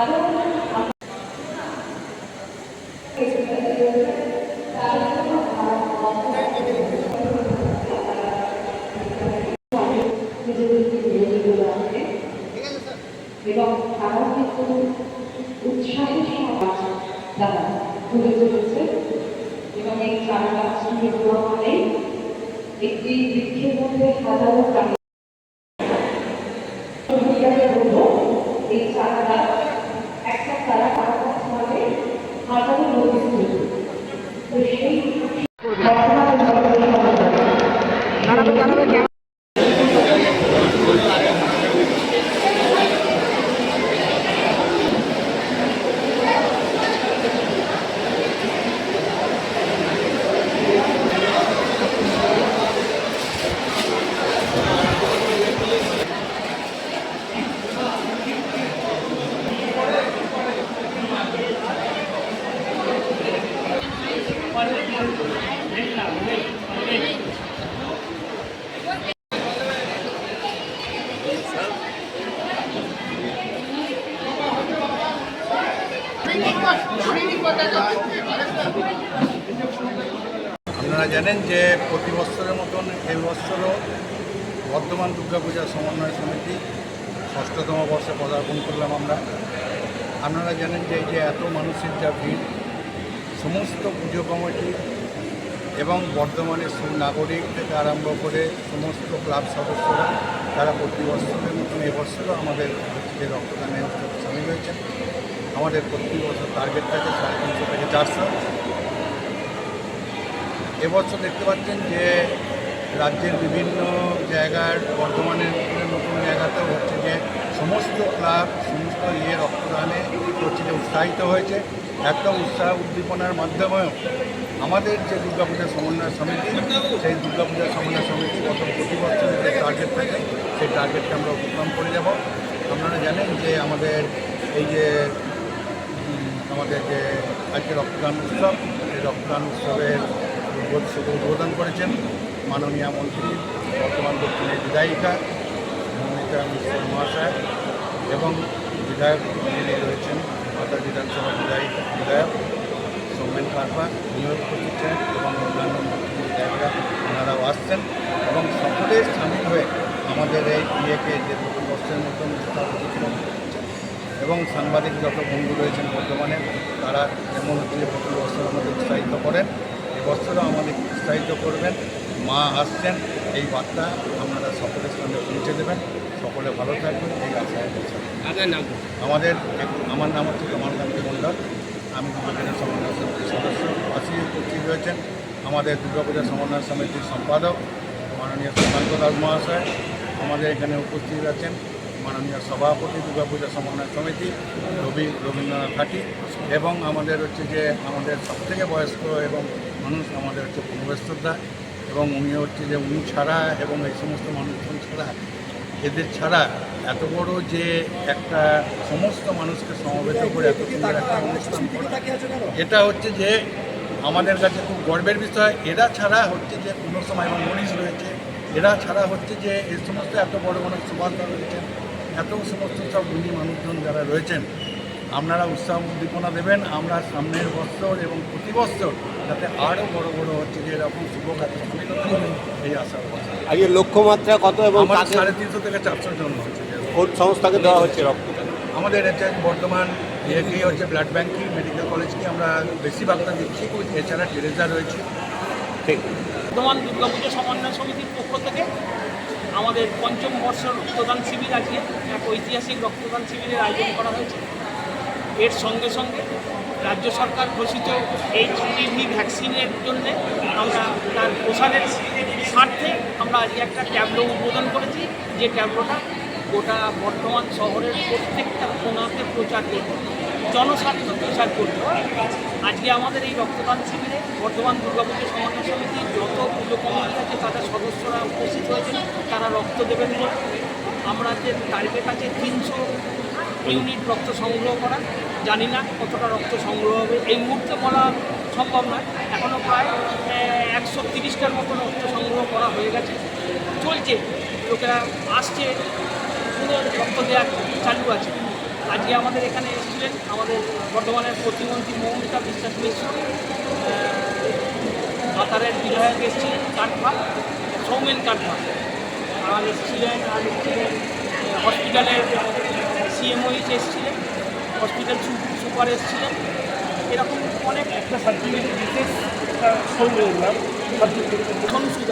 এবং তারাও কিন্তু উৎসাহের সঙ্গে তারা তুলে ধরেছে এবং এই চারা গাছটি দেওয়া মানে একটি বৃক্ষের মধ্যে হাজারো প্রাণী এই চারা গাছ একটা চারা গাছ মানে হাজারো লোক তো সেই আপনারা জানেন যে প্রতি বছরের মতন এই বছরও বর্ধমান দুর্গাপূজা সমন্বয় সমিতি ৬ষ্ঠতম বর্ষে পদার্পণ করলাম আমরা। আপনারা জানেন যে এই যে এত মানুষের যা ভিড়, সমস্ত পুজো কমিটি এবং বর্ধমানের সুনাগরিক থেকে আরম্ভ করে সমস্ত ক্লাব সদস্যরা তারা প্রতি বছরের মতন এবছরও আমাদের যে রক্তদানে সামিল হয়েছেন। আমাদের প্রতি বছর টার্গেট থাকে 350 থেকে 400। এবছর দেখতে পাচ্ছেন যে রাজ্যের বিভিন্ন জায়গার বর্ধমানের নতুন জায়গাতেও হচ্ছে যে সমস্ত ক্লাব সমস্ত রক্তদানে হচ্ছে যে উৎসাহিত হয়েছে। একটা উৎসাহ উদ্দীপনার মাধ্যমেও আমাদের যে দুর্গাপূজা সমন্বয় সমিতি, সেই দুর্গাপূজা সমন্বয় সমিতি গত প্রতি বছরের যে টার্গেট থাকে সেই টার্গেটকে আমরা অতিক্রম করে যাব। আপনারা জানেন যে আমাদের এই যে আজকে রক্তদান উৎসব, এই রক্তদান উৎসবের উদ্বোধন করেছেন মাননীয় মন্ত্রী বর্তমান দক্ষিণের বিধায়িকা মৌমিতা মিশ্র মহাশয় এবং বিধায়ক যিনি রয়েছেন মাতা বিধানসভা বিধায়ক সৌমেন কারপা, উনিও উপস্থিত ছিলেন এবং অন্যান্য বিধায়করা ওনারাও আসছেন এবং সকলে সামিল হয়ে আমাদের এই ইয়েকে যে প্রতি বছরের মতন অতিক্রম এবং সাংবাদিক যত বন্ধু রয়েছেন বর্তমানে তারা যেমন হচ্ছে প্রতি বছর আমাদের উৎসাহিত করেন, এবছরও আমাদের উৎসাহিত করবেন। মা আসছেন, এই বার্তা আপনারা সকলের সঙ্গে পৌঁছে দেবেন। সকলে ভালো থাকবেন এই আশায়। আমার নাম হচ্ছে কমলকান্তি মণ্ডল, আমি দুর্গাপূজা সমন্বয় সমিতির সদস্য। পাশেই উপস্থিত রয়েছেন আমাদের দুর্গাপূজা সমন্বয় সমিতির সম্পাদক মাননীয় সুকান্ত দাস মহাশয়। আমাদের এখানে উপস্থিত আছেন মাননীয় সভাপতি দুর্গাপূজা সমন্বয় সমিতি রবীন্দ্রনাথ ঘাটি এবং আমাদের হচ্ছে যে আমাদের সবথেকে বয়স্ক এবং মানুষ আমাদের হচ্ছে পূর্বেশ্বরদা এবং উনি হচ্ছে যে উনি ছাড়া এবং এই সমস্ত মানুষজন ছাড়া এদের ছাড়া এত বড় যে একটা সমস্ত মানুষকে সমবেত করে এত সুন্দর একটা অনুষ্ঠান এটা হচ্ছে যে আমাদের কাছে খুব গর্বের বিষয়। এরা ছাড়া হচ্ছে যে কোনো সময় এবং মনীষ রয়েছে, এরা ছাড়া হচ্ছে যে এই সমস্ত এত বড় বড় সুভাষদা রয়েছেন, এত সমস্ত সব গুণী মানুষজন যারা রয়েছেন, আপনারা উৎসাহ উদ্দীপনা দেবেন। আমরা সামনের বছর এবং প্রতি বছর যাতে আরও বড় বড় হচ্ছে যে এরকম শুভ কাজে সামিল হবেন এই আশা করছি। আজকে লক্ষ্যমাত্রা কত এবং 350 থেকে 400 জন হচ্ছে কোন সংস্থাকে দেওয়া হচ্ছে রক্ত? আমাদের হচ্ছে বর্তমান কি হচ্ছে ব্লাড ব্যাঙ্ক কি মেডিকেল কলেজ কি আমরা বেশিরভাগটা দিচ্ছি, এছাড়া টেরেজা রয়েছে। ঠিক বর্ধমান দুর্গাপূজা সমন্বয় সমিতির পক্ষ থেকে আমাদের 5ম বর্ষ রক্তদান শিবির আজকে এক ঐতিহাসিক রক্তদান শিবিরের আয়োজন করা হয়েছে। এর সঙ্গে সঙ্গে রাজ্য সরকার ঘোষিত HPV ভ্যাকসিনের জন্য আমরা তার প্রসারের স্বার্থে আমরা আজকে একটা ট্যাবলো উদ্বোধন করেছি, যে ট্যাবলোটা গোটা বর্ধমান শহরের প্রত্যেকটা কোণাতে প্রচার করবে, জনস্বার্থ প্রচার করবে। আজকে আমাদের এই রক্তদান শিবিরে বর্ধমান দুর্গাপূজা সমন্বয় সমিতির যত পুজো কমিটি আছে তাদের সদস্যরা উপস্থিত হয়েছেন, তারা রক্ত দেবেন বলে আমরা যে টার্গেট আছে 300 ইউনিট রক্ত সংগ্রহ করা। জানি না কতটা রক্ত সংগ্রহ হবে, এই মুহূর্তে বলা সম্ভব নয়। এখনও প্রায় 130টার মতো রক্ত সংগ্রহ করা হয়ে গেছে, চলছে, লোকেরা আসছে, পুরো রক্ত দেওয়া চালু আছে। আজকে আমাদের এখানে এসেছিলেন আমাদের বর্ধমানের প্রতিমন্ত্রী মৌমিতা বিশ্বাস মিশ্র, সাঁতারের বিধায়ক এসেছিলেন কাঠফা, সৌমেন কাঠফা, আর এসেছিলেন হসপিটালের সিএমওইচ এসেছিলেন, হসপিটাল সুপার এসেছিলেন, এরকম অনেক একটা সার্টিফিকেট বিশেষ শুধু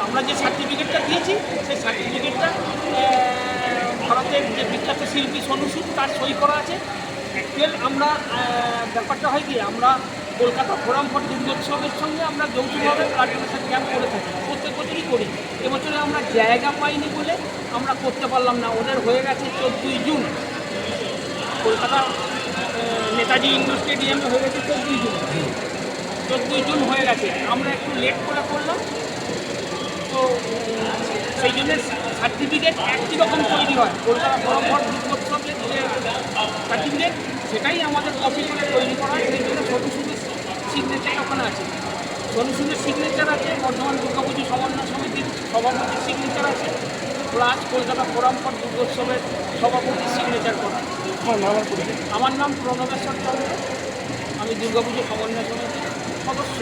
আমরা যে সার্টিফিকেটটা দিয়েছি সেই সার্টিফিকেটটা ভারতের যে বিখ্যাত শিল্পী সনুসুদ তার সই করা আছে। অ্যাকচুয়াল আমরা ব্যাপারটা হয় কি, আমরা কলকাতা ফোরাম ফর দুর্গোৎসবের সঙ্গে আমরা যৌথভাবে ব্লাড ডোনেশন ক্যাম্প করে থাকি, প্রত্যেক বছরই করি। এবছরে আমরা জায়গা পাইনি বলে আমরা করতে পারলাম না। ওদের হয়ে গেছে 14ই জুন, কলকাতা নেতাজি ইন্ডোর স্টেডিয়ামে হয়ে গেছে 14ই জুন হয়ে গেছে। আমরা একটু লেট করে করলাম, তো সেই জন্য সার্টিফিকেট একই রকম তৈরি হয়। কলকাতা ফোরাম ফর দুর্গোৎসবের যে সার্টিফিকেট সেটাই আমাদের কপি করে তৈরি করা হয়। সেই জন্য সনুসুদের সিগনেচার ওখানে আছে, সনুসুদের সিগনেচার আছে, বর্ধমান দুর্গাপুজো সমন্বয় সমিতির সভাপতির সিগনেচার আছে, প্লাস কলকাতা ফোরাম ফর দুর্গোৎসবের সভাপতির সিগনেচার করা। আমার নাম প্রণবেশ্বর চন্দ্র, আমি দুর্গাপুজো সমন্বয় সমিতির সদস্য।